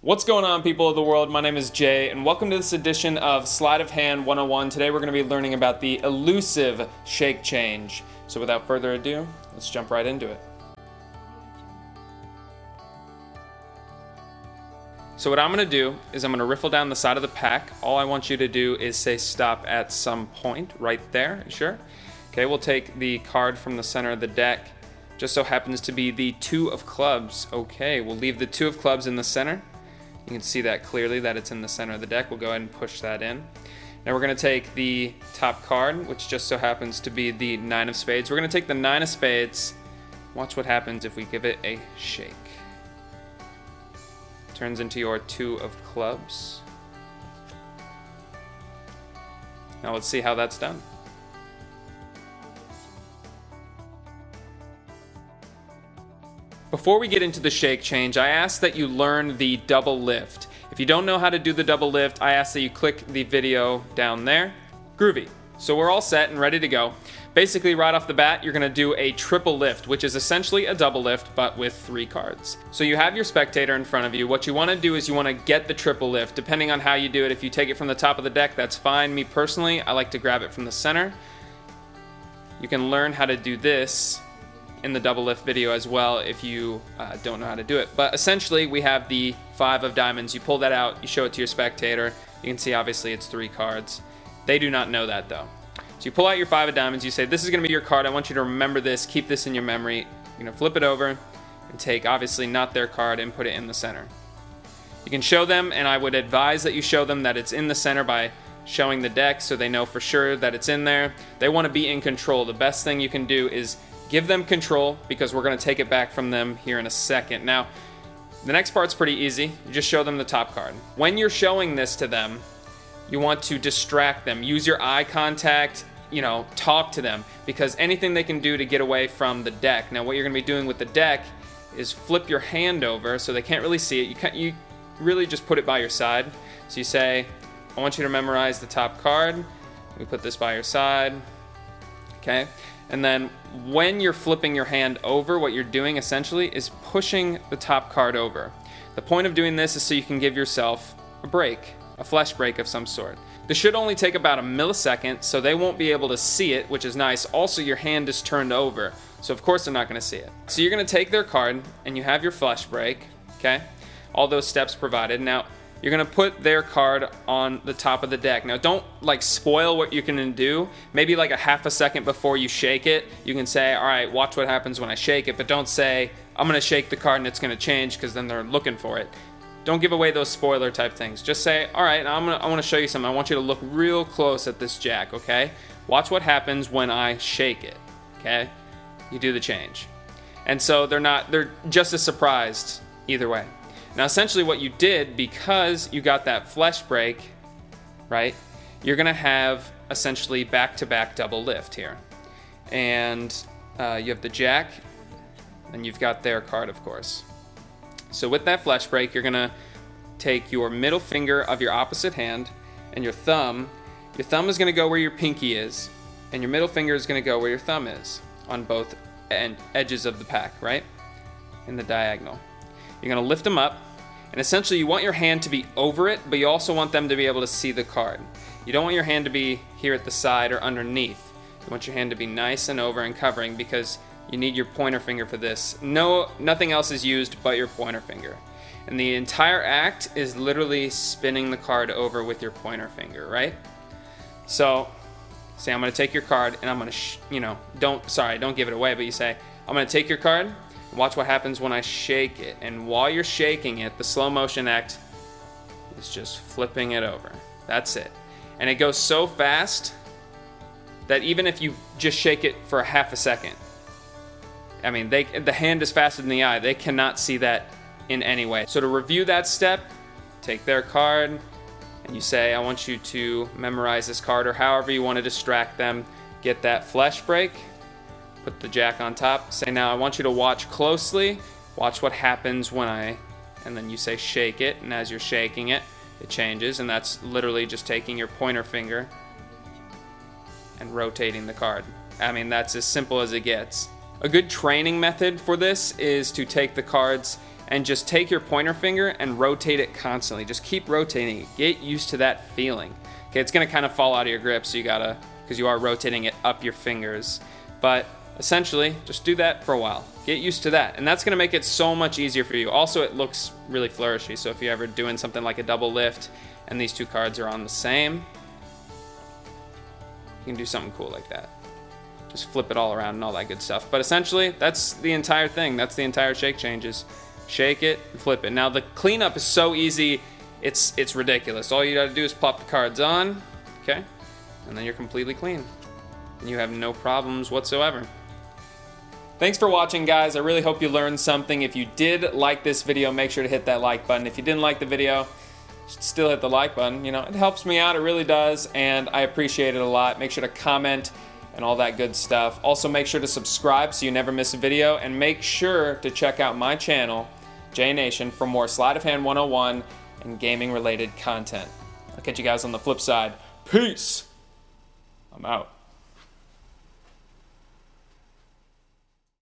What's going on, people of the world? My name is Jay, and welcome to this edition of Sleight of Hand 101. Today we're going to be learning about the elusive shake change. So without further ado, let's jump right into it. So what I'm going to do is I'm going to riffle down the side of the pack. All I want you to do is say stop at some point right there. Sure? Okay, we'll take the card from the center of the deck. Just so happens to be the 2 of clubs. Okay, we'll leave the 2 of clubs in the center. You can see that clearly that it's in the center of the deck. We'll go ahead and push that in. Now we're going to take the top card, which just so happens to be the 9 of spades. We're going to take the 9 of spades. Watch what happens if we give it a shake. Turns into your 2 of clubs. Now let's see how that's done. Before we get into the shake change, I ask that you learn the double lift. If you don't know how to do the double lift, I ask that you click the video down there. Groovy. So we're all set and ready to go. Basically, right off the bat, you're gonna do a triple lift, which is essentially a double lift, but with 3 cards. So you have your spectator in front of you. What you wanna do is you wanna get the triple lift. Depending on how you do it, if you take it from the top of the deck, that's fine. Me personally, I like to grab it from the center. You can learn how to do this in the double lift video as well if you don't know how to do it. But essentially, we have the 5 of diamonds. You pull that out, you show it to your spectator. You can see obviously it's 3 cards. They do not know that though. So you pull out your 5 of diamonds, you say, this is gonna be your card. I want you to remember this, keep this in your memory. You're gonna flip it over and take, obviously not their card, and put it in the center. You can show them, and I would advise that you show them that it's in the center by showing the deck so they know for sure that it's in there. They wanna be in control. The best thing you can do is give them control, because we're going to take it back from them here in a second. Now, the next part's pretty easy. You just show them the top card. When you're showing this to them, you want to distract them. Use your eye contact, talk to them, because anything they can do to get away from the deck. Now, what you're going to be doing with the deck is flip your hand over so they can't really see it. You really just put it by your side. So you say, I want you to memorize the top card. We put this by your side. Okay? And then when you're flipping your hand over, what you're doing essentially is pushing the top card over. The point of doing this is so you can give yourself a break, a flesh break of some sort. This should only take about a millisecond, so they won't be able to see it, which is nice. Also, your hand is turned over, so of course they're not going to see it. So you're going to take their card, and you have your flesh break, okay? All those steps provided. Now, you're going to put their card on the top of the deck. Now, don't spoil what you can do. Maybe a half a second before you shake it, you can say, all right, watch what happens when I shake it, but don't say, I'm going to shake the card and it's going to change, because then they're looking for it. Don't give away those spoiler type things. Just say, all right, I want to show you something. I want you to look real close at this jack, okay? Watch what happens when I shake it, okay? You do the change. And so they're just as surprised either way. Now, essentially what you did, because you got that flesh break, right, you're going to have essentially back-to-back double lift here. And you have the jack, and you've got their card, of course. So with that flesh break, you're going to take your middle finger of your opposite hand and your thumb. Your thumb is going to go where your pinky is, and your middle finger is going to go where your thumb is on both edges of the pack, right, in the diagonal. You're going to lift them up, and essentially you want your hand to be over it, but you also want them to be able to see the card. You don't want your hand to be here at the side or underneath. You want your hand to be nice and over and covering, because you need your pointer finger for this. Nothing else is used but your pointer finger. And the entire act is literally spinning the card over with your pointer finger, right? So, say I'm going to take your card, and I'm going to, don't give it away, but you say, I'm going to take your card, watch what happens when I shake it. And while you're shaking it, the slow motion act is just flipping it over. That's it. And it goes so fast that even if you just shake it for a half a second, I mean, the hand is faster than the eye. They cannot see that in any way. So to review that step, take their card, and you say, I want you to memorize this card, or however you want to distract them. Get that flesh break. Put the jack on top. Say, now I want you to watch closely. Watch what happens when and then you say shake it, and as you're shaking it, it changes, and that's literally just taking your pointer finger and rotating the card. I mean, that's as simple as it gets. A good training method for this is to take the cards and just take your pointer finger and rotate it constantly. Just keep rotating it. Get used to that feeling. Okay, it's gonna kind of fall out of your grip, so you gotta, because you are rotating it up your fingers. But essentially, just do that for a while. Get used to that, and that's gonna make it so much easier for you. Also, it looks really flourishy, so if you're ever doing something like a double lift and these two cards are on the same, you can do something cool like that. Just flip it all around and all that good stuff. But essentially, that's the entire thing. That's the entire shake changes. Shake it and flip it. Now the cleanup is so easy, it's ridiculous. All you gotta do is plop the cards on, okay? And then you're completely clean. And you have no problems whatsoever. Thanks for watching, guys. I really hope you learned something. If you did like this video, make sure to hit that like button. If you didn't like the video, still hit the like button. You know, it helps me out, it really does, and I appreciate it a lot. Make sure to comment and all that good stuff. Also, make sure to subscribe so you never miss a video, and make sure to check out my channel, J Nation, for more Sleight of Hand 101 and gaming related content. I'll catch you guys on the flip side. Peace. I'm out.